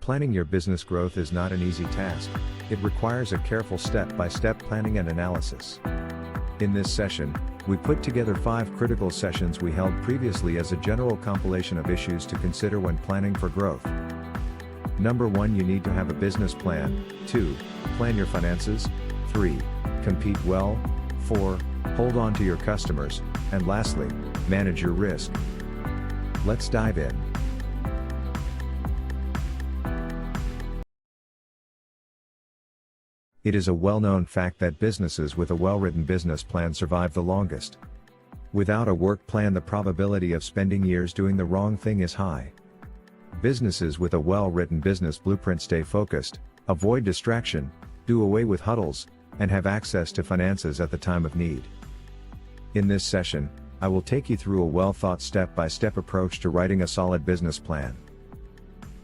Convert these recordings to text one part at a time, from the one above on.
Planning your business growth is not an easy task. It requires a careful step-by-step planning and analysis. In this session, we put together 5 critical sessions we held previously as a general compilation of issues to consider when planning for growth. Number 1, you need to have a business plan. 2, plan your finances. 3, compete well. 4, hold on to your customers. And lastly, manage your risk. Let's dive in. It is a well-known fact that businesses with a well-written business plan survive the longest. Without a work plan, the probability of spending years doing the wrong thing is high. Businesses with a well-written business blueprint stay focused, avoid distraction, do away with huddles, and have access to finances at the time of need. In this session, I will take you through a well-thought step-by-step approach to writing a solid business plan.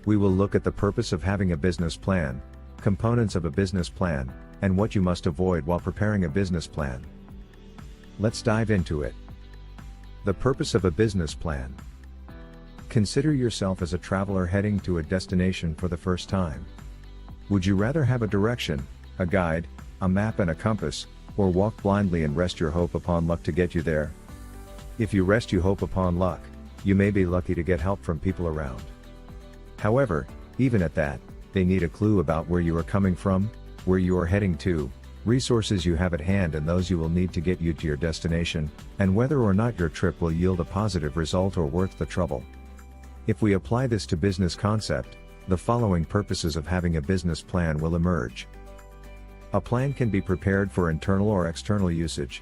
We will look at the purpose of having a business plan, components of a business plan, and what you must avoid while preparing a business plan. Let's dive into it. The purpose of a business plan. Consider yourself as a traveler heading to a destination for the first time. Would you rather have a direction, a guide, a map and a compass, or walk blindly and rest your hope upon luck to get you there? If you rest your hope upon luck, you may be lucky to get help from people around. However, even at that, they need a clue about where you are coming from, where you are heading to, resources you have at hand and those you will need to get you to your destination, and whether or not your trip will yield a positive result or worth the trouble. If we apply this to business concept, the following purposes of having a business plan will emerge. A plan can be prepared for internal or external usage.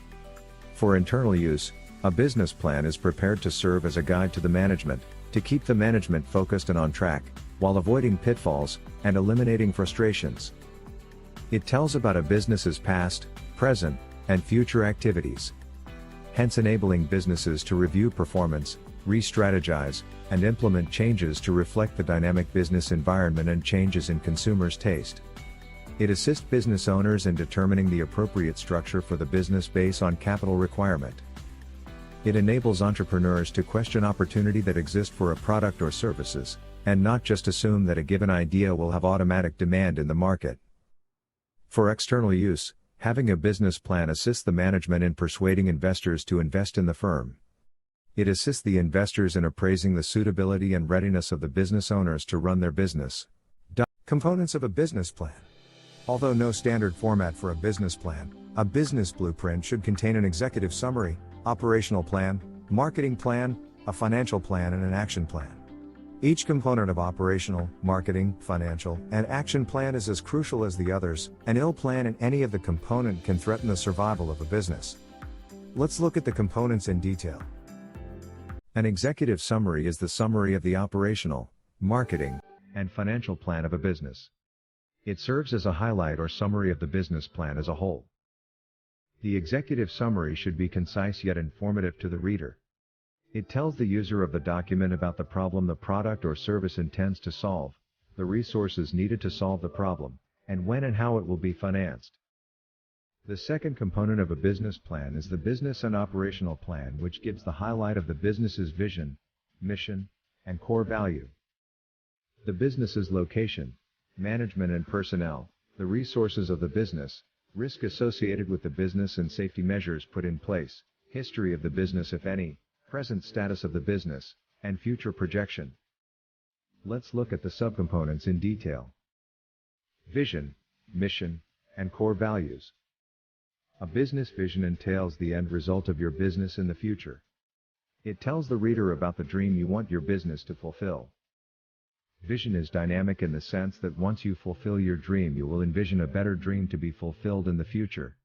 For internal use, a business plan is prepared to serve as a guide to the management, to keep the management focused and on track, while avoiding pitfalls, and eliminating frustrations. It tells about a business's past, present, and future activities, hence enabling businesses to review performance, re-strategize, and implement changes to reflect the dynamic business environment and changes in consumers' taste. It assists business owners in determining the appropriate structure for the business based on capital requirement. It enables entrepreneurs to question opportunity that exists for a product or services, and not just assume that a given idea will have automatic demand in the market. For external use, having a business plan assists the management in persuading investors to invest in the firm. It assists the investors in appraising the suitability and readiness of the business owners to run their business. Components of a business plan. Although no standard format for a business plan, a business blueprint should contain an executive summary, operational plan, marketing plan, a financial plan and an action plan. Each component of operational, marketing, financial, and action plan is as crucial as the others. An ill plan in any of the component can threaten the survival of a business. Let's look at the components in detail. An executive summary is the summary of the operational, marketing, and financial plan of a business. It serves as a highlight or summary of the business plan as a whole. The executive summary should be concise yet informative to the reader. It tells the user of the document about the problem the product or service intends to solve, the resources needed to solve the problem, and when and how it will be financed. The second component of a business plan is the business and operational plan, which gives the highlight of the business's vision, mission, and core value. The business's location, management and personnel, the resources of the business, risk associated with the business and safety measures put in place, history of the business if any, present status of the business, and future projection. Let's look at the subcomponents in detail. Vision, mission, and core values. A business vision entails the end result of your business in the future. It tells the reader about the dream you want your business to fulfill. Vision is dynamic in the sense that once you fulfill your dream, you will envision a better dream to be fulfilled in the future.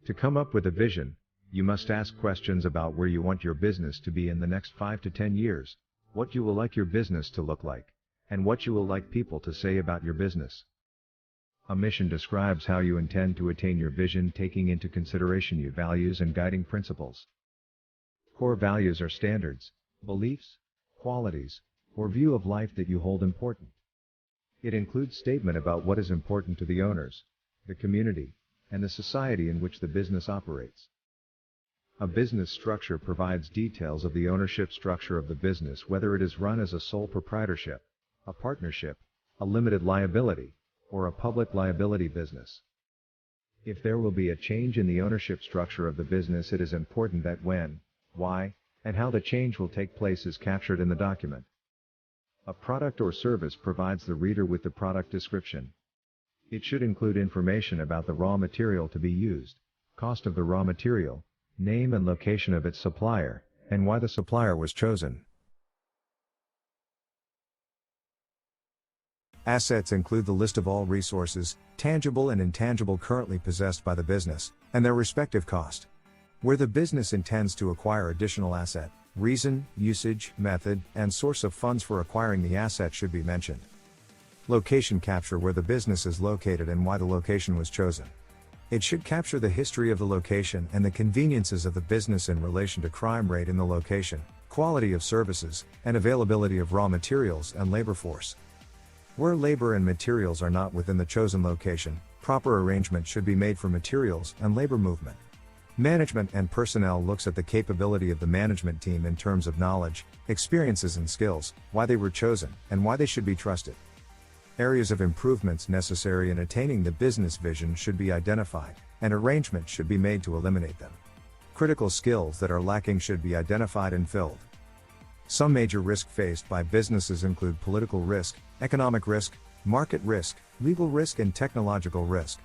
To come up with a vision, you must ask questions about where you want your business to be in the next 5 to 10 years, what you will like your business to look like, and what you will like people to say about your business. A mission describes how you intend to attain your vision, taking into consideration your values and guiding principles. Core values are standards, beliefs, qualities, or view of life that you hold important. It includes statement about what is important to the owners, the community, and the society in which the business operates. A business structure provides details of the ownership structure of the business, whether it is run as a sole proprietorship, a partnership, a limited liability, or a public liability business. If there will be a change in the ownership structure of the business, it is important that when, why, and how the change will take place is captured in the document. A product or service provides the reader with the product description. It should include information about the raw material to be used, cost of the raw material, name and location of its supplier, and why the supplier was chosen. Assets include the list of all resources, tangible and intangible, currently possessed by the business, and their respective cost. Where the business intends to acquire additional asset, reason, usage, method, and source of funds for acquiring the asset should be mentioned. Location capture where the business is located and why the location was chosen. It should capture the history of the location and the conveniences of the business in relation to crime rate in the location, quality of services, and availability of raw materials and labor force. Where labor and materials are not within the chosen location, proper arrangement should be made for materials and labor movement. Management and personnel looks at the capability of the management team in terms of knowledge, experiences and skills, why they were chosen, and why they should be trusted. Areas of improvements necessary in attaining the business vision should be identified, and arrangements should be made to eliminate them. Critical skills that are lacking should be identified and filled. Some major risk faced by businesses include political risk, economic risk, market risk, legal risk and technological risk.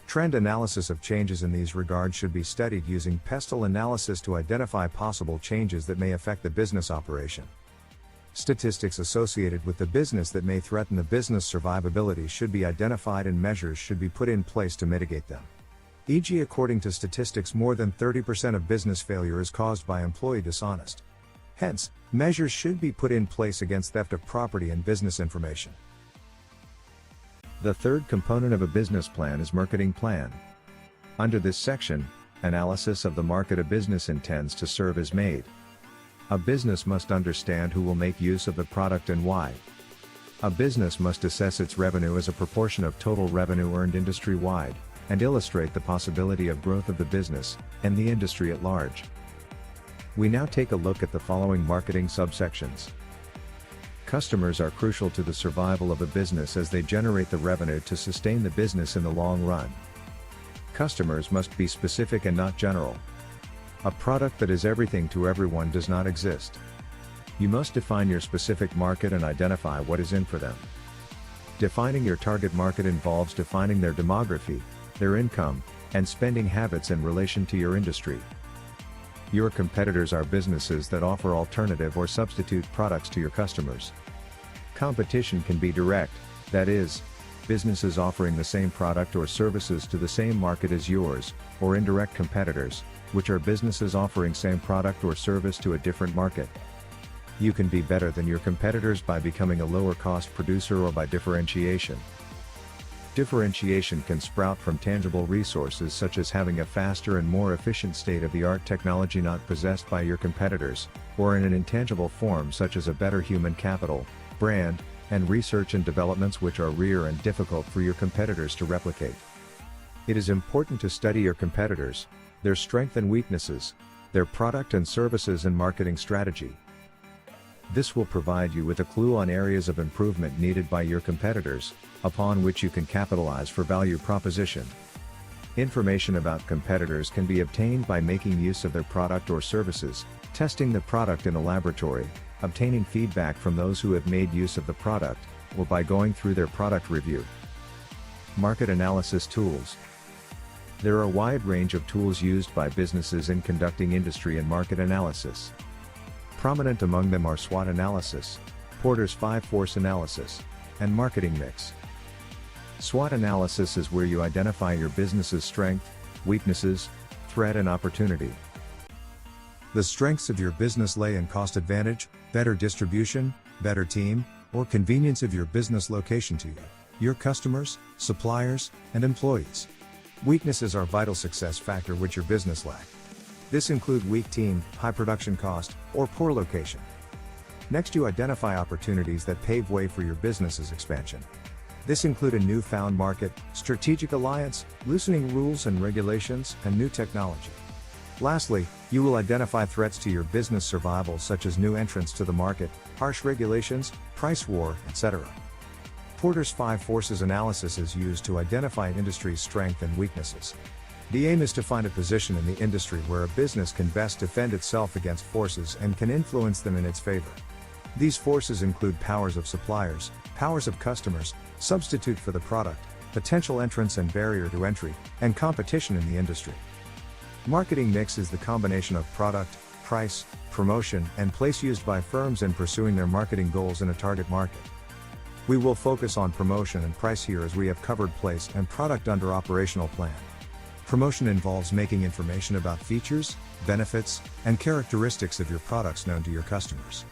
Trend analysis of changes in these regards should be studied using pestle analysis to identify possible changes that may affect the business operation. Statistics associated with the business that may threaten the business survivability should be identified and measures should be put in place to mitigate them. E.g., according to statistics, more than 30% of business failure is caused by employee dishonest. Hence, measures should be put in place against theft of property and business information. The third component of a business plan is marketing plan. Under this section, analysis of the market a business intends to serve is made. A business must understand who will make use of the product and why. A business must assess its revenue as a proportion of total revenue earned industry-wide, and illustrate the possibility of growth of the business and the industry at large. We now take a look at the following marketing subsections. Customers are crucial to the survival of a business as they generate the revenue to sustain the business in the long run. Customers must be specific and not general. A product that is everything to everyone does not exist. You must define your specific market and identify what is in for them. Defining your target market involves defining their demography, their income, and spending habits in relation to your industry. Your competitors are businesses that offer alternative or substitute products to your customers. Competition can be direct, that is, businesses offering the same product or services to the same market as yours, or indirect competitors, which are businesses offering same product or service to a different market. You can be better than your competitors by becoming a lower cost producer or by differentiation. Differentiation can sprout from tangible resources such as having a faster and more efficient state-of-the-art technology not possessed by your competitors, or in an intangible form such as a better human capital, brand, and research and developments which are rare and difficult for your competitors to replicate. It is important to study your competitors, their strengths and weaknesses, their product and services and marketing strategy. This will provide you with a clue on areas of improvement needed by your competitors, upon which you can capitalize for value proposition. Information about competitors can be obtained by making use of their product or services, testing the product in a laboratory, obtaining feedback from those who have made use of the product, or by going through their product review. Market analysis tools. There are a wide range of tools used by businesses in conducting industry and market analysis. Prominent among them are SWOT analysis, Porter's 5-force analysis, and marketing mix. SWOT analysis is where you identify your business's strength, weaknesses, threat and opportunity. The strengths of your business lay in cost advantage, better distribution, better team, or convenience of your business location to you, your customers, suppliers, and employees. Weaknesses are vital success factor which your business lack. This include weak team, high production cost, or poor location. Next, you identify opportunities that pave way for your business's expansion. This include a newfound market, strategic alliance, loosening rules and regulations, and new technology. Lastly, you will identify threats to your business survival such as new entrants to the market, harsh regulations, price war, etc. Porter's 5 Forces analysis is used to identify an industry's strengths and weaknesses. The aim is to find a position in the industry where a business can best defend itself against forces and can influence them in its favor. These forces include powers of suppliers, powers of customers, substitute for the product, potential entrance and barrier to entry, and competition in the industry. Marketing mix is the combination of product, price, promotion, and place used by firms in pursuing their marketing goals in a target market. We will focus on promotion and price here as we have covered place and product under operational plan. Promotion involves making information about features, benefits, and characteristics of your products known to your customers.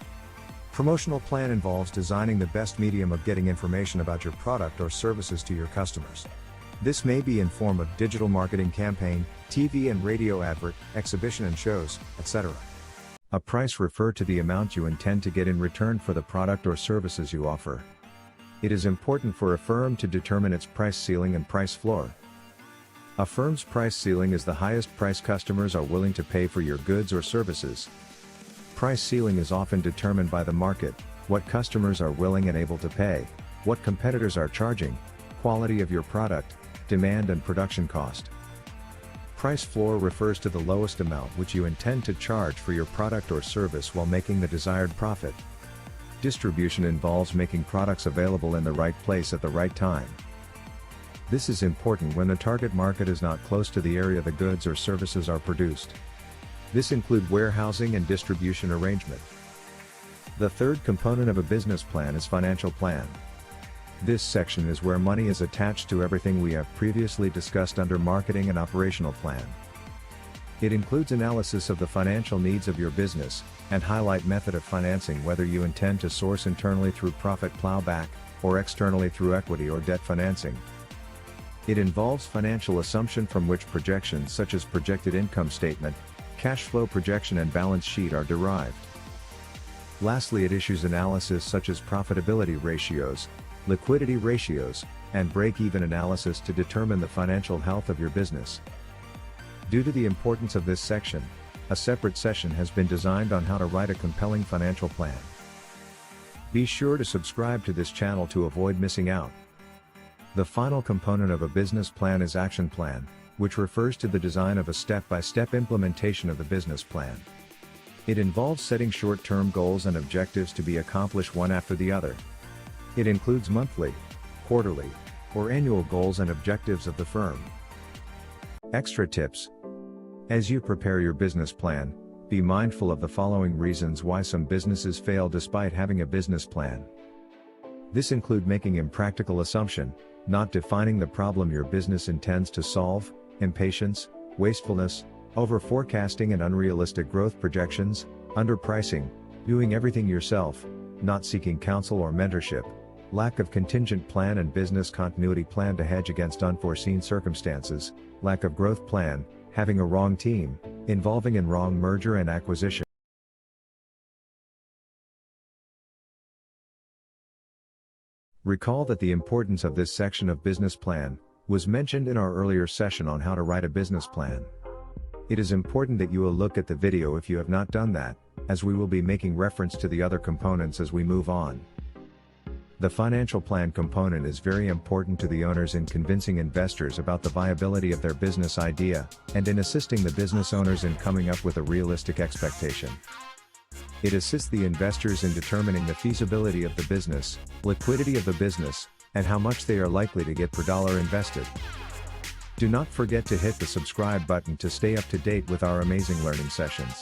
Promotional plan involves designing the best medium of getting information about your product or services to your customers. This may be in form of digital marketing campaign, TV and radio advert, exhibition and shows, etc. A price refers to the amount you intend to get in return for the product or services you offer. It is important for a firm to determine its price ceiling and price floor. A firm's price ceiling is the highest price customers are willing to pay for your goods or services. Price ceiling is often determined by the market, what customers are willing and able to pay, what competitors are charging, quality of your product, demand and production cost. Price floor refers to the lowest amount which you intend to charge for your product or service while making the desired profit. Distribution involves making products available in the right place at the right time. This is important when the target market is not close to the area the goods or services are produced. This includes warehousing and distribution arrangement. The third component of a business plan is financial plan. This section is where money is attached to everything we have previously discussed under marketing and operational plan. It includes analysis of the financial needs of your business, and highlight method of financing whether you intend to source internally through profit plowback, or externally through equity or debt financing. It involves financial assumption from which projections such as projected income statement, cash flow projection and balance sheet are derived. Lastly, it issues analysis such as profitability ratios, liquidity ratios, and break-even analysis to determine the financial health of your business. Due to the importance of this section, a separate session has been designed on how to write a compelling financial plan. Be sure to subscribe to this channel to avoid missing out. The final component of a business plan is action plan, which refers to the design of a step-by-step implementation of the business plan. It involves setting short-term goals and objectives to be accomplished one after the other. It includes monthly, quarterly, or annual goals and objectives of the firm. Extra tips. As you prepare your business plan, be mindful of the following reasons why some businesses fail despite having a business plan. This includes making impractical assumption, not defining the problem your business intends to solve, impatience, wastefulness, over-forecasting and unrealistic growth projections, underpricing, doing everything yourself, not seeking counsel or mentorship, lack of contingent plan and business continuity plan to hedge against unforeseen circumstances, lack of growth plan, having a wrong team, involving in wrong merger and acquisition. Recall that the importance of this section of business plan was mentioned in our earlier session on how to write a business plan. It is important that you will look at the video if you have not done that, as we will be making reference to the other components as we move on. The financial plan component is very important to the owners in convincing investors about the viability of their business idea, and in assisting the business owners in coming up with a realistic expectation. It assists the investors in determining the feasibility of the business, liquidity of the business, and how much they are likely to get per dollar invested. Do not forget to hit the subscribe button to stay up to date with our amazing learning sessions.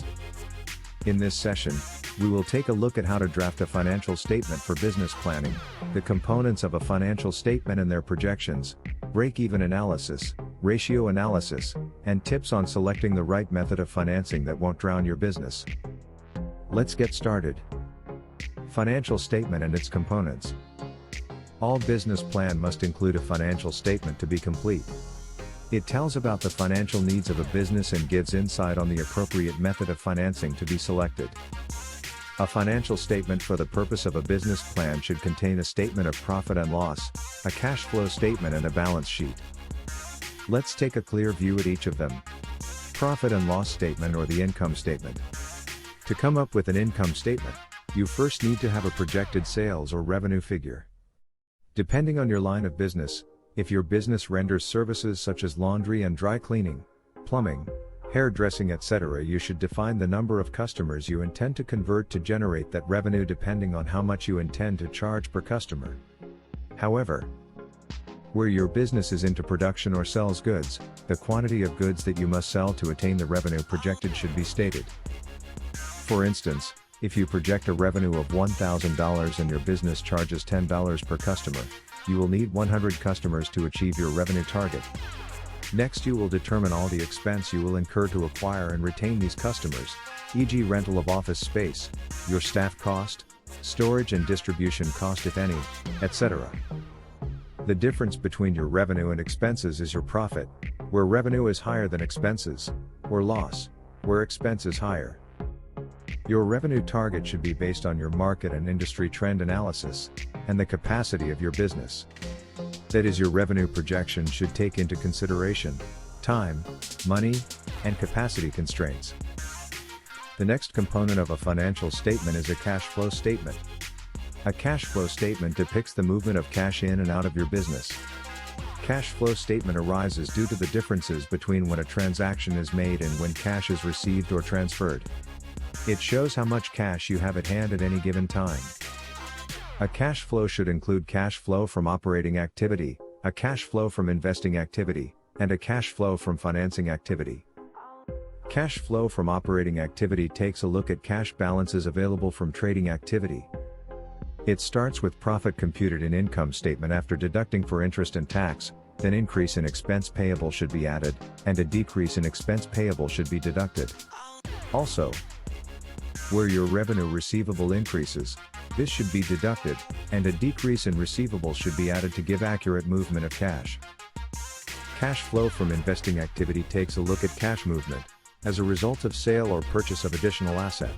In this session, we will take a look at how to draft a financial statement for business planning, the components of a financial statement and their projections, break-even analysis, ratio analysis, and tips on selecting the right method of financing that won't drown your business. Let's get started. Financial statement and its components. All business plan must include a financial statement to be complete. It tells about the financial needs of a business and gives insight on the appropriate method of financing to be selected. A financial statement for the purpose of a business plan should contain a statement of profit and loss, a cash flow statement and a balance sheet. Let's take a clear view at each of them. Profit and loss statement or the income statement. To come up with an income statement, you first need to have a projected sales or revenue figure. Depending on your line of business, if your business renders services such as laundry and dry cleaning, plumbing, hairdressing, etc., you should define the number of customers you intend to convert to generate that revenue depending on how much you intend to charge per customer. However, where your business is into production or sells goods, the quantity of goods that you must sell to attain the revenue projected should be stated. For instance, if you project a revenue of $1,000 and your business charges $10 per customer, you will need 100 customers to achieve your revenue target. Next, you will determine all the expense you will incur to acquire and retain these customers, e.g. rental of office space, your staff cost, storage and distribution cost if any, etc. The difference between your revenue and expenses is your profit, where revenue is higher than expenses, or loss, where expense is higher. Your revenue target should be based on your market and industry trend analysis, and the capacity of your business. That is, your revenue projection should take into consideration time, money, and capacity constraints. The next component of a financial statement is a cash flow statement. A cash flow statement depicts the movement of cash in and out of your business. Cash flow statement arises due to the differences between when a transaction is made and when cash is received or transferred. It shows how much cash you have at hand at any given time. A cash flow should include cash flow from operating activity, a cash flow from investing activity, and a cash flow from financing activity. Cash flow from operating activity takes a look at cash balances available from trading activity. It starts with profit computed in income statement after deducting for interest and tax, then increase in expense payable should be added, and a decrease in expense payable should be deducted. Also, where your revenue receivable increases, this should be deducted, and a decrease in receivables should be added to give accurate movement of cash. Cash flow from investing activity takes a look at cash movement, as a result of sale or purchase of additional asset.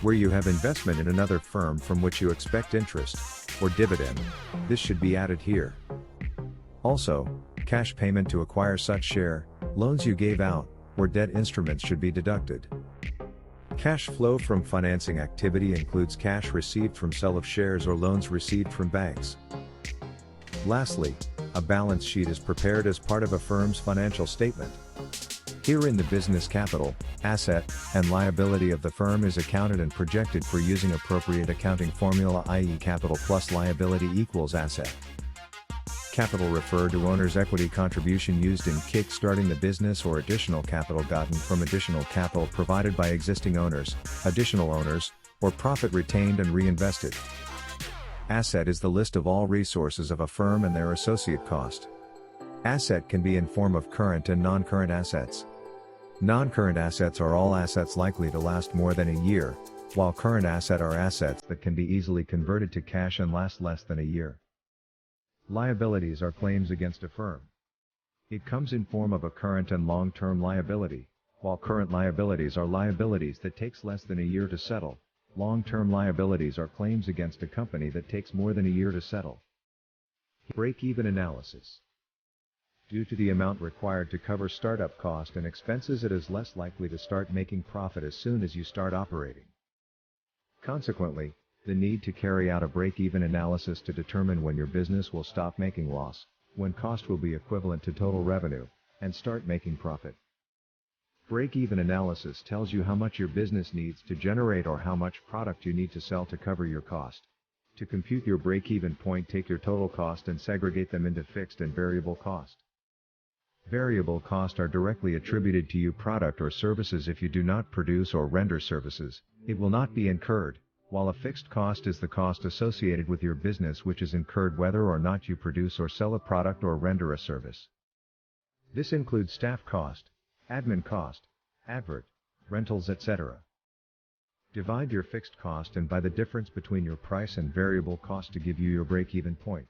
Where you have investment in another firm from which you expect interest, or dividend, this should be added here. Also, cash payment to acquire such share, loans you gave out, or debt instruments should be deducted. Cash flow from financing activity includes cash received from sale of shares or loans received from banks. Lastly, a balance sheet is prepared as part of a firm's financial statement. Herein the business capital, asset, and liability of the firm is accounted and projected for using appropriate accounting formula, i.e. capital plus liability equals asset. Capital refer to owner's equity contribution used in kick-starting the business or additional capital gotten from additional capital provided by existing owners, additional owners, or profit retained and reinvested. Asset is the list of all resources of a firm and their associate cost. Asset can be in form of current and non-current assets. Non-current assets are all assets likely to last more than a year, while current asset are assets that can be easily converted to cash and last less than a year. Liabilities are claims against a firm. It comes in form of a current and long-term liability, while current liabilities are liabilities that takes less than a year to settle. Long-term liabilities are claims against a company that takes more than a year to settle. Break-even analysis. Due to the amount required to cover startup cost and expenses, it is less likely to start making profit as soon as you start operating. Consequently, the need to carry out a break-even analysis to determine when your business will stop making loss, when cost will be equivalent to total revenue, and start making profit. Break-even analysis tells you how much your business needs to generate or how much product you need to sell to cover your cost. To compute your break-even point, take your total cost and segregate them into fixed and variable cost. Variable costs are directly attributed to your product or services. If you do not produce or render services, it will not be incurred, while a fixed cost is the cost associated with your business which is incurred whether or not you produce or sell a product or render a service. This includes staff cost, admin cost, advert, rentals, etc. Divide your fixed cost and by the difference between your price and variable cost to give you your break-even point.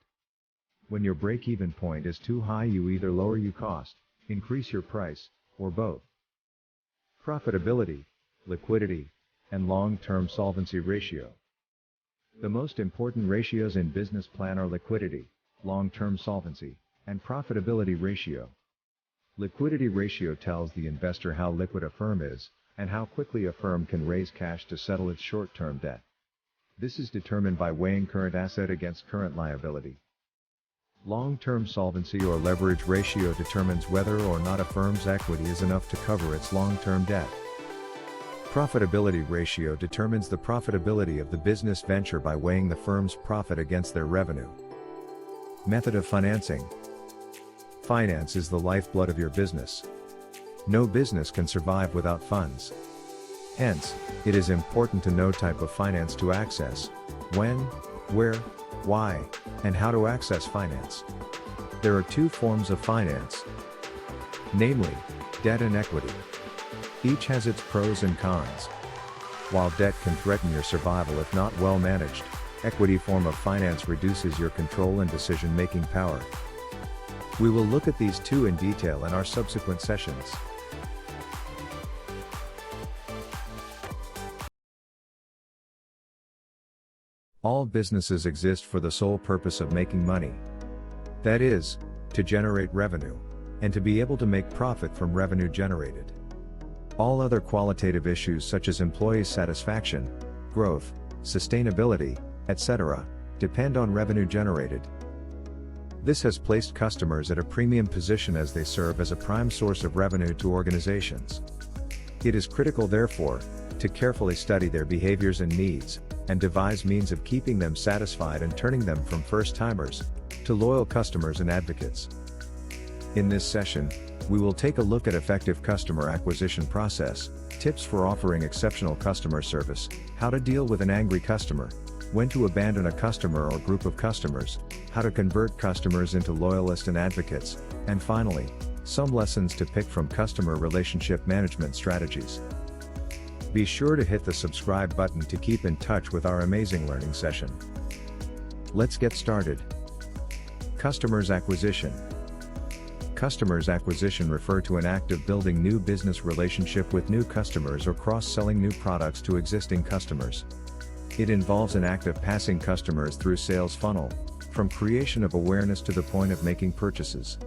When your break-even point is too high, you either lower your cost, increase your price, or both. Profitability, liquidity, and long-term solvency ratio. The most important ratios in business plan are liquidity, long-term solvency, and profitability ratio. Liquidity ratio tells the investor how liquid a firm is, and how quickly a firm can raise cash to settle its short-term debt. This is determined by weighing current asset against current liability. Long-term solvency or leverage ratio determines whether or not a firm's equity is enough to cover its long-term debt. Profitability ratio determines the profitability of the business venture by weighing the firm's profit against their revenue. Method of financing. Finance is the lifeblood of your business. No business can survive without funds. Hence, it is important to know type of finance to access, when, where, why, and how to access finance. There are two forms of finance, namely, debt and equity. Each has its pros and cons. While debt can threaten your survival if not well managed, equity form of finance reduces your control and decision-making power. We will look at these two in detail in our subsequent sessions. All businesses exist for the sole purpose of making money. That is, to generate revenue, and to be able to make profit from revenue generated. All other qualitative issues such as employee satisfaction, growth, sustainability, etc., depend on revenue generated. This has placed customers at a premium position as they serve as a prime source of revenue to organizations. It is critical, therefore, to carefully study their behaviors and needs, and devise means of keeping them satisfied and turning them from first-timers to loyal customers and advocates. In this session, we will take a look at effective customer acquisition process, tips for offering exceptional customer service, how to deal with an angry customer, when to abandon a customer or group of customers, how to convert customers into loyalists and advocates, and finally, some lessons to pick from customer relationship management strategies. Be sure to hit the subscribe button to keep in touch with our amazing learning session. Let's get started. Customers acquisition. Customers acquisition refer to an act of building new business relationship with new customers or cross-selling new products to existing customers. It involves an act of passing customers through sales funnel, from creation of awareness to the point of making purchases.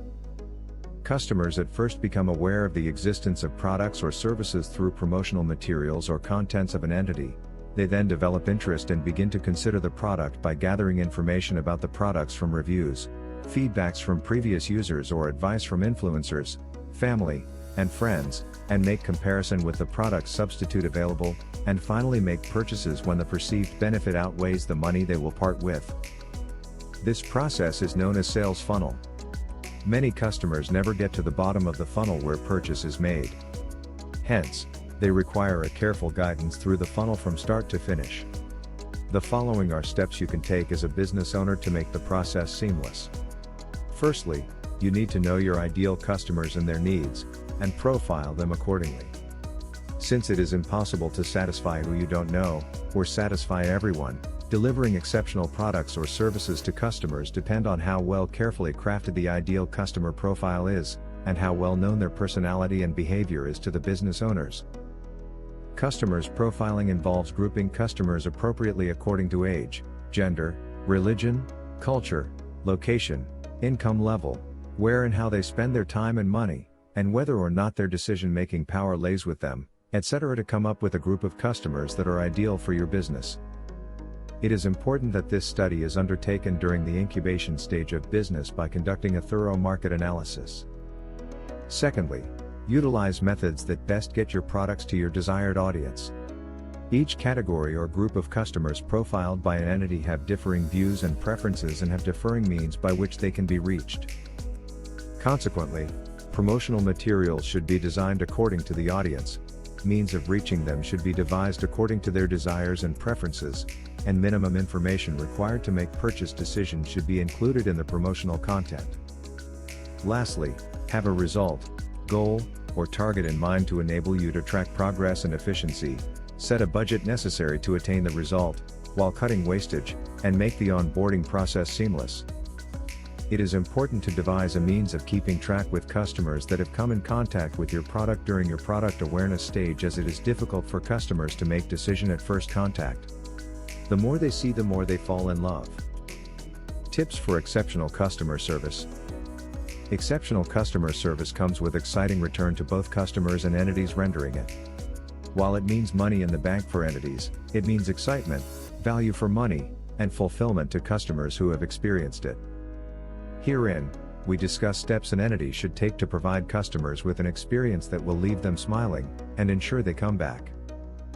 Customers at first become aware of the existence of products or services through promotional materials or contents of an entity. They then develop interest and begin to consider the product by gathering information about the products from reviews, feedbacks from previous users or advice from influencers, family, and friends, and make comparison with the product substitute available, and finally make purchases when the perceived benefit outweighs the money they will part with. This process is known as sales funnel. Many customers never get to the bottom of the funnel where purchase is made. Hence, they require a careful guidance through the funnel from start to finish. The following are steps you can take as a business owner to make the process seamless. Firstly, you need to know your ideal customers and their needs, and profile them accordingly. Since it is impossible to satisfy who you don't know, or satisfy everyone, delivering exceptional products or services to customers depend on how well carefully crafted the ideal customer profile is, and how well known their personality and behavior is to the business owners. Customers profiling involves grouping customers appropriately according to age, gender, religion, culture, location, income level, where and how they spend their time and money, and whether or not their decision-making power lays with them, etc. to come up with a group of customers that are ideal for your business. It is important that this study is undertaken during the incubation stage of business by conducting a thorough market analysis. Secondly, utilize methods that best get your products to your desired audience. Each category or group of customers profiled by an entity have differing views and preferences and have differing means by which they can be reached. Consequently, promotional materials should be designed according to the audience, means of reaching them should be devised according to their desires and preferences, and minimum information required to make purchase decisions should be included in the promotional content. Lastly, have a result, goal, or target in mind to enable you to track progress and efficiency, set a budget necessary to attain the result, while cutting wastage, and make the onboarding process seamless. It is important to devise a means of keeping track with customers that have come in contact with your product during your product awareness stage, as it is difficult for customers to make decision at first contact. The more they see, the more they fall in love. Tips for exceptional customer service. Exceptional customer service comes with exciting return to both customers and entities rendering it. While it means money in the bank for entities, it means excitement, value for money, and fulfillment to customers who have experienced it. Herein, we discuss steps an entity should take to provide customers with an experience that will leave them smiling, and ensure they come back.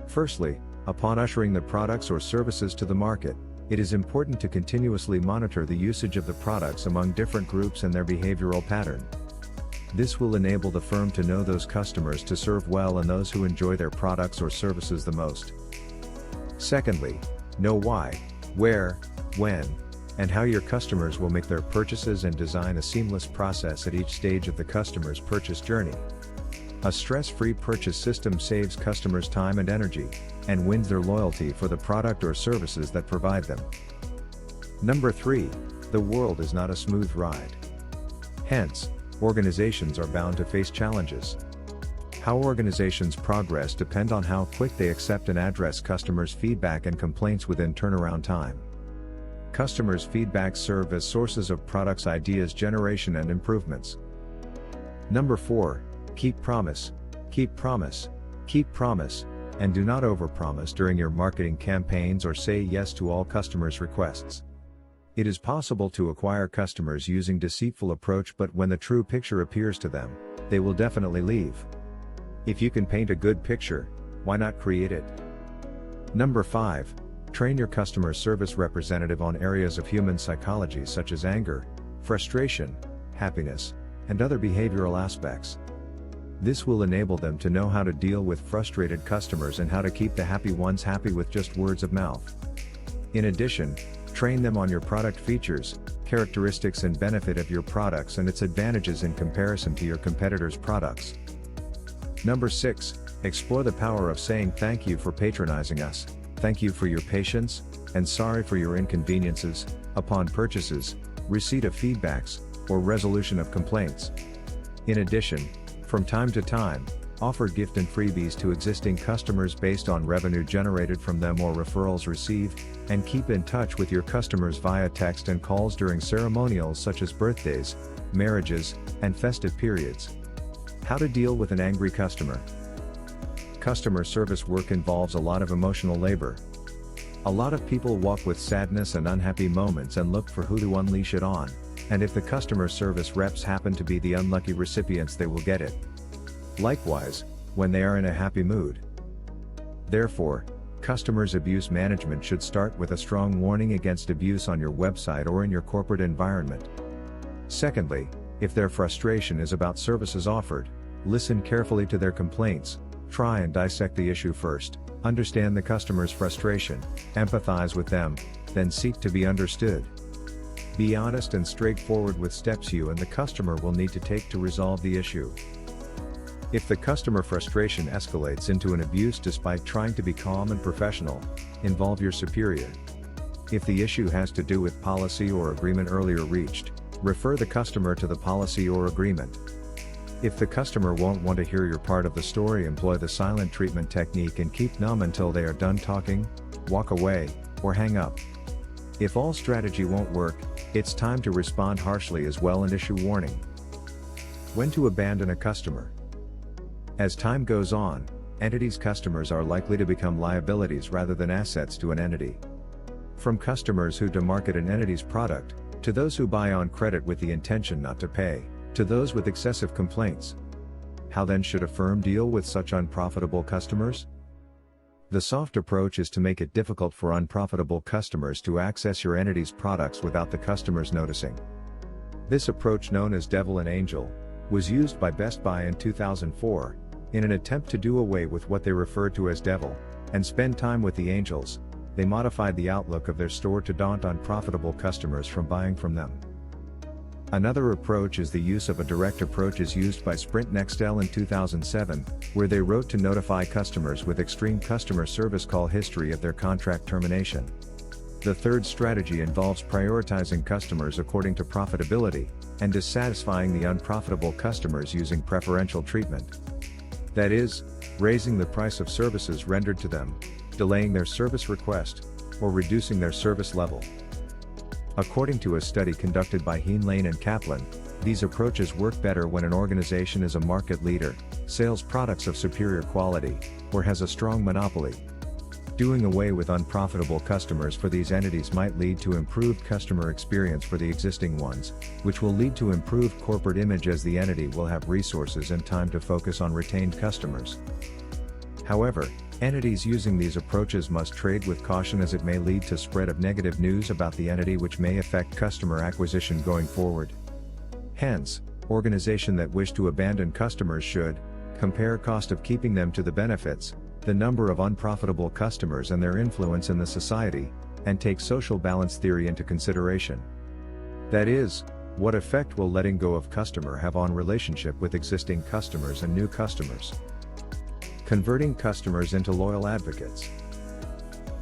Firstly, upon ushering the products or services to the market, it is important to continuously monitor the usage of the products among different groups and their behavioral pattern. This will enable the firm to know those customers to serve well and those who enjoy their products or services the most. Secondly, know why, where, when, and how your customers will make their purchases and design a seamless process at each stage of the customer's purchase journey. A stress-free purchase system saves customers time and energy, and wins their loyalty for the product or services that provide them. Number 3, the world is not a smooth ride. Hence, organizations are bound to face challenges. How organizations progress depend on how quick they accept and address customers' feedback and complaints within turnaround time. Customers' feedback serve as sources of products' ideas generation and improvements. Number 4, keep promise, keep promise, keep promise, and do not overpromise during your marketing campaigns or say yes to all customers' requests. It is possible to acquire customers using deceitful approach, but when the true picture appears to them, they will definitely leave. If you can paint a good picture, why not create it? Number 5, train your customer service representative on areas of human psychology such as anger, frustration, happiness, and other behavioral aspects. This will enable them to know how to deal with frustrated customers and how to keep the happy ones happy with just words of mouth. In addition, train them on your product features, characteristics and benefit of your products and its advantages in comparison to your competitors' products. Number 6, explore the power of saying thank you for patronizing us, thank you for your patience, and sorry for your inconveniences, upon purchases, receipt of feedbacks, or resolution of complaints. In addition, from time to time, offer gift and freebies to existing customers based on revenue generated from them or referrals received, and keep in touch with your customers via text and calls during ceremonials such as birthdays, marriages, and festive periods. How to deal with an angry customer. Customer service work involves a lot of emotional labor. A lot of people walk with sadness and unhappy moments and look for who to unleash it on, and if the customer service reps happen to be the unlucky recipients, they will get it. Likewise, when they are in a happy mood. Therefore, customers abuse management should start with a strong warning against abuse on your website or in your corporate environment. Secondly, if their frustration is about services offered, listen carefully to their complaints, try and dissect the issue first, understand the customer's frustration, empathize with them, then seek to be understood. Be honest and straightforward with steps you and the customer will need to take to resolve the issue. If the customer frustration escalates into an abuse despite trying to be calm and professional, involve your superior. If the issue has to do with policy or agreement earlier reached, refer the customer to the policy or agreement. If the customer won't want to hear your part of the story, employ the silent treatment technique and keep numb until they are done talking, walk away, or hang up. If all strategy won't work, it's time to respond harshly as well and issue warning. When to abandon a customer. As time goes on, entities' customers are likely to become liabilities rather than assets to an entity. From customers who demarket an entity's product, to those who buy on credit with the intention not to pay, to those with excessive complaints. How then should a firm deal with such unprofitable customers? The soft approach is to make it difficult for unprofitable customers to access your entity's products without the customers noticing. This approach, known as Devil and Angel, was used by Best Buy in 2004, in an attempt to do away with what they referred to as devil, and spend time with the angels. They modified the outlook of their store to daunt unprofitable customers from buying from them. Another approach is the use of a direct approach as used by Sprint Nextel in 2007, where they wrote to notify customers with extreme customer service call history of their contract termination. The third strategy involves prioritizing customers according to profitability, and dissatisfying the unprofitable customers using preferential treatment. That is, raising the price of services rendered to them, delaying their service request, or reducing their service level. According to a study conducted by Heen Lane and Kaplan, these approaches work better when an organization is a market leader, sells products of superior quality, or has a strong monopoly. Doing away with unprofitable customers for these entities might lead to improved customer experience for the existing ones, which will lead to improved corporate image as the entity will have resources and time to focus on retained customers. However, entities using these approaches must trade with caution as it may lead to spread of negative news about the entity which may affect customer acquisition going forward. Hence, organizations that wish to abandon customers should compare cost of keeping them to the benefits, the number of unprofitable customers and their influence in the society, and take social balance theory into consideration. That is, what effect will letting go of customer have on relationship with existing customers and new customers? Converting customers into loyal advocates.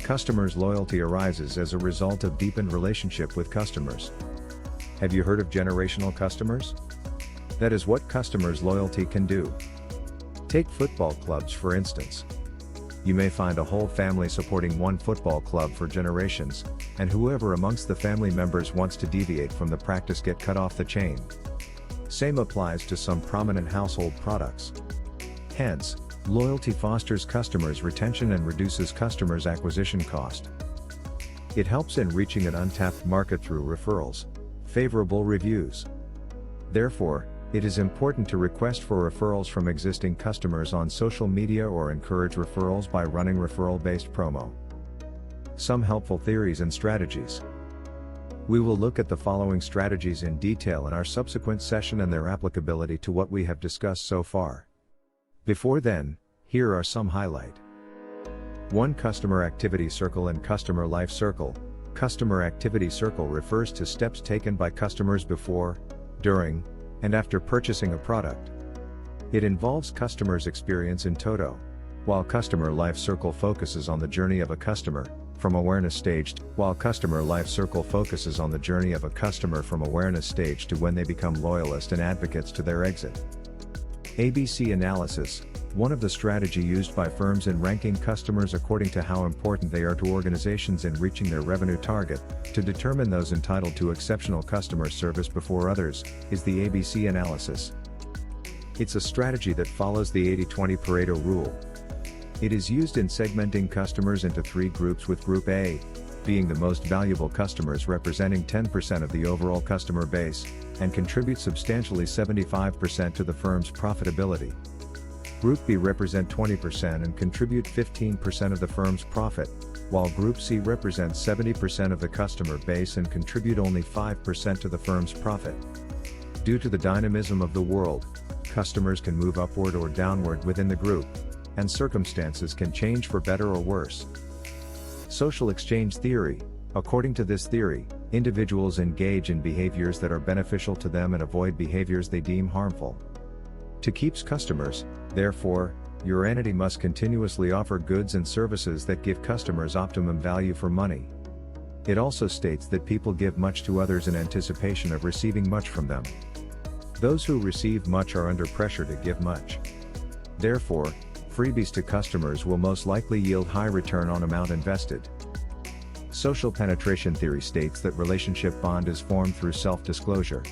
Customers' loyalty arises as a result of deepened relationship with customers. Have you heard of generational customers? That is what customers' loyalty can do. Take football clubs for instance. You may find a whole family supporting one football club for generations, and whoever amongst the family members wants to deviate from the practice get cut off the chain. Same applies to some prominent household products. Hence, loyalty fosters customers' retention and reduces customers' acquisition cost. It helps in reaching an untapped market through referrals, favorable reviews. Therefore, it is important to request for referrals from existing customers on social media or encourage referrals by running referral-based promo. Some helpful theories and strategies. We will look at the following strategies in detail in our subsequent session and their applicability to what we have discussed so far. Before then, here are some highlight. 1. Customer Activity Circle and Customer Life Circle. Customer Activity Circle refers to steps taken by customers before, during, and after purchasing a product. It involves customers' experience in toto, while Customer Life Circle focuses on the journey of a customer, from awareness stage to when they become loyalists and advocates to their exit. ABC analysis, one of the strategy used by firms in ranking customers according to how important they are to organizations in reaching their revenue target, to determine those entitled to exceptional customer service before others, is the ABC analysis. It's a strategy that follows the 80-20 Pareto rule. It is used in segmenting customers into 3 groups, with Group A being the most valuable customers representing 10% of the overall customer base, and contribute substantially 75% to the firm's profitability. Group B represent 20% and contribute 15% of the firm's profit, while Group C represents 70% of the customer base and contribute only 5% to the firm's profit. Due to the dynamism of the world, customers can move upward or downward within the group, and circumstances can change for better or worse. Social exchange theory. According to this theory, individuals engage in behaviors that are beneficial to them and avoid behaviors they deem harmful. To keep customers, therefore, your entity must continuously offer goods and services that give customers optimum value for money. It also states that people give much to others in anticipation of receiving much from them. Those who receive much are under pressure to give much. Therefore, freebies to customers will most likely yield high return on amount invested. Social penetration theory states that relationship bond is formed through self-disclosure.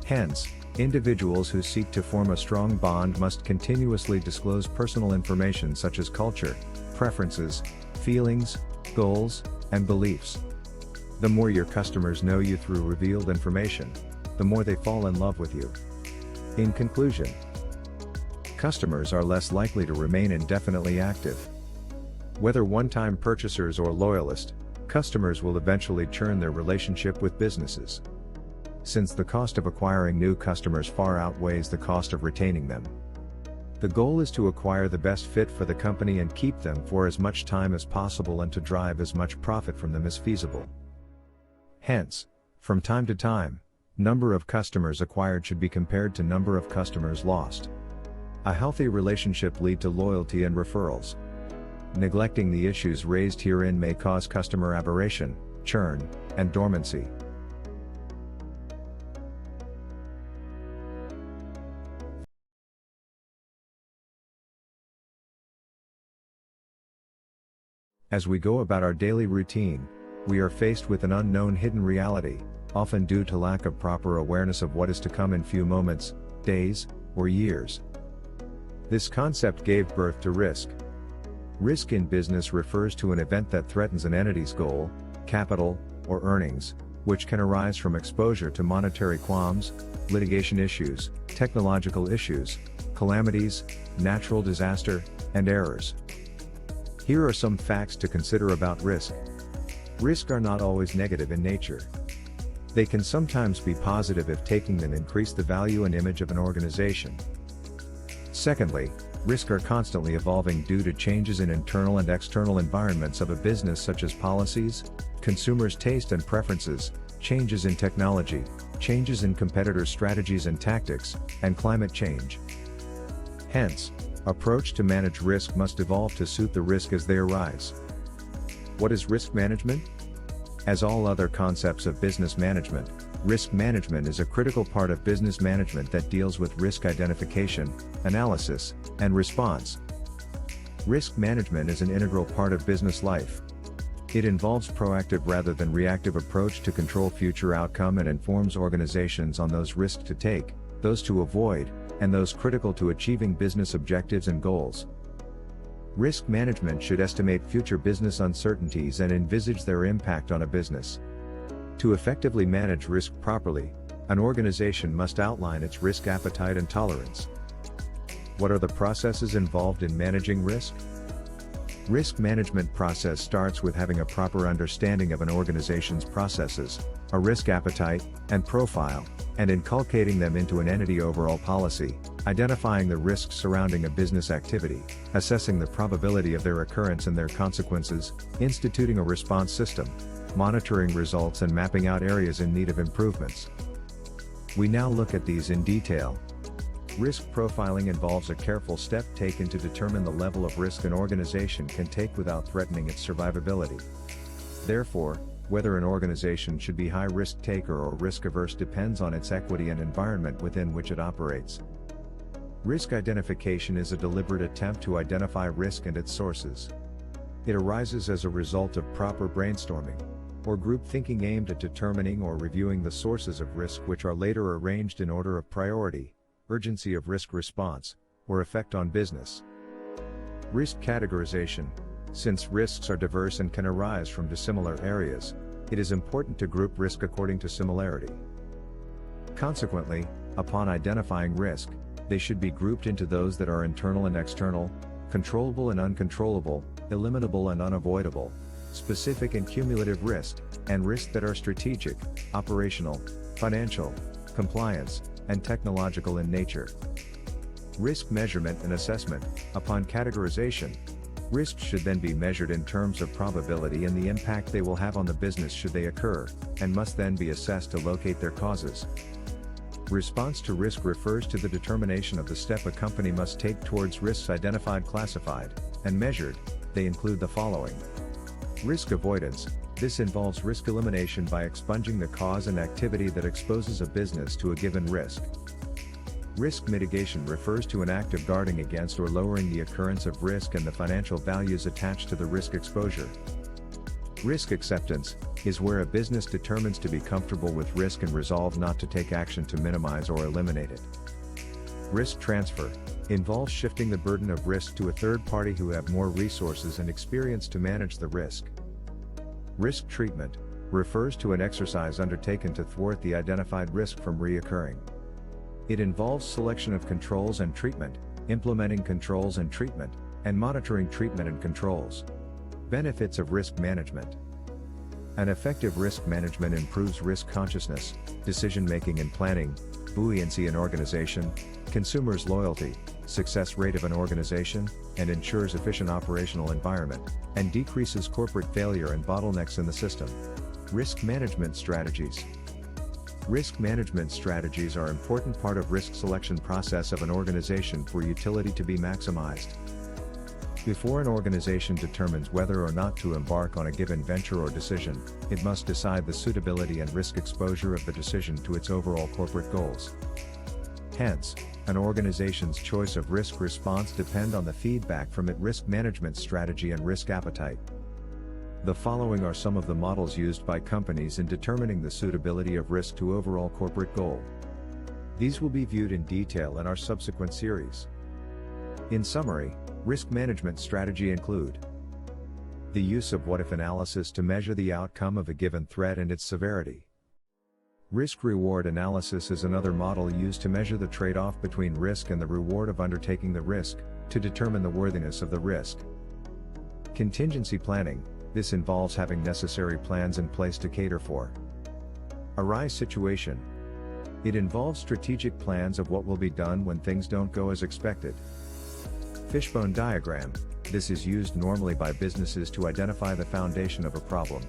Hence, individuals who seek to form a strong bond must continuously disclose personal information such as culture, preferences, feelings, goals, and beliefs. The more your customers know you through revealed information, the more they fall in love with you. In conclusion, customers are less likely to remain indefinitely active. Whether one-time purchasers or loyalists, customers will eventually churn their relationship with businesses. Since the cost of acquiring new customers far outweighs the cost of retaining them. The goal is to acquire the best fit for the company and keep them for as much time as possible and to drive as much profit from them as feasible. Hence, from time to time, number of customers acquired should be compared to number of customers lost. A healthy relationship leads to loyalty and referrals. Neglecting the issues raised herein may cause customer aberration, churn, and dormancy. As we go about our daily routine, we are faced with an unknown hidden reality, often due to lack of proper awareness of what is to come in few moments, days, or years. This concept gave birth to risk. Risk in business refers to an event that threatens an entity's goal, capital, or earnings, which can arise from exposure to monetary qualms, litigation issues, technological issues, calamities, natural disaster, and errors. Here are some facts to consider about risk. Risks are not always negative in nature. They can sometimes be positive if taking them increase the value and image of an organization. Secondly, risks are constantly evolving due to changes in internal and external environments of a business, such as policies, consumers' taste and preferences, changes in technology, changes in competitors' strategies and tactics, and climate change. Hence, approach to manage risk must evolve to suit the risk as they arise. What is risk management? As all other concepts of business management, risk management is a critical part of business management that deals with risk identification, analysis, and response. Risk management is an integral part of business life. It involves proactive rather than reactive approach to control future outcome and informs organizations on those risks to take, those to avoid, and those critical to achieving business objectives and goals. Risk management should estimate future business uncertainties and envisage their impact on a business. To effectively manage risk properly, an organization must outline its risk appetite and tolerance. What are the processes involved in managing risk? Risk management process starts with having a proper understanding of an organization's processes, a risk appetite, and profile, and inculcating them into an entity overall policy, identifying the risks surrounding a business activity, assessing the probability of their occurrence and their consequences, instituting a response system, monitoring results and mapping out areas in need of improvements. We now look at these in detail. Risk profiling involves a careful step taken to determine the level of risk an organization can take without threatening its survivability. Therefore, whether an organization should be high risk taker or risk averse depends on its equity and environment within which it operates. Risk identification is a deliberate attempt to identify risk and its sources. It arises as a result of proper brainstorming, or group thinking aimed at determining or reviewing the sources of risk, which are later arranged in order of priority, urgency of risk response, or effect on business. Risk categorization. Since risks are diverse and can arise from dissimilar areas, it is important to group risk according to similarity. Consequently, upon identifying risk, they should be grouped into those that are internal and external, controllable and uncontrollable, eliminable and unavoidable, specific and cumulative risk, and risks that are strategic, operational, financial, compliance, and technological in nature. Risk measurement and assessment. Upon categorization, risks should then be measured in terms of probability and the impact they will have on the business should they occur, and must then be assessed to locate their causes. Response to risk refers to the determination of the step a company must take towards risks identified, classified, and measured. They include the following. Risk avoidance. This involves risk elimination by expunging the cause and activity that exposes a business to a given risk. Risk mitigation refers to an act of guarding against or lowering the occurrence of risk and the financial values attached to the risk exposure. Risk acceptance is where a business determines to be comfortable with risk and resolve not to take action to minimize or eliminate it. Risk transfer involves shifting the burden of risk to a third party who have more resources and experience to manage the risk. Risk treatment refers to an exercise undertaken to thwart the identified risk from reoccurring. It involves selection of controls and treatment, implementing controls and treatment, and monitoring treatment and controls. Benefits of risk management. An effective risk management improves risk consciousness, decision-making and planning, buoyancy in organization, consumers' loyalty, success rate of an organization, and ensures efficient operational environment, and decreases corporate failure and bottlenecks in the system. Risk management strategies. Risk management strategies are an important part of risk selection process of an organization for utility to be maximized. Before an organization determines whether or not to embark on a given venture or decision, it must decide the suitability and risk exposure of the decision to its overall corporate goals. Hence, an organization's choice of risk response depend on the feedback from its risk management strategy and risk appetite. The following are some of the models used by companies in determining the suitability of risk to overall corporate goal. These will be viewed in detail in our subsequent series. In summary, Risk management strategy include the use of what-if analysis to measure the outcome of a given threat and its severity. Risk-reward analysis is another model used to measure the trade-off between risk and the reward of undertaking the risk, to determine the worthiness of the risk. Contingency planning, this involves having necessary plans in place to cater for a rise situation. It involves strategic plans of what will be done when things don't go as expected. Fishbone diagram, this is used normally by businesses to identify the foundation of a problem.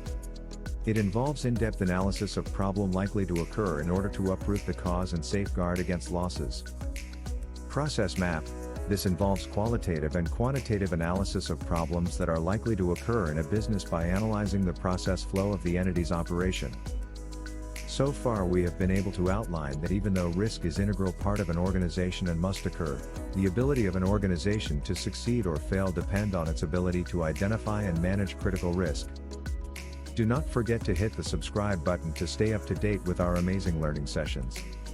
It involves in-depth analysis of problem likely to occur in order to uproot the cause and safeguard against losses. Process map, this involves qualitative and quantitative analysis of problems that are likely to occur in a business by analyzing the process flow of the entity's operation. So far we have been able to outline that even though risk is an integral part of an organization and must occur, the ability of an organization to succeed or fail depend on its ability to identify and manage critical risk. Do not forget to hit the subscribe button to stay up to date with our amazing learning sessions.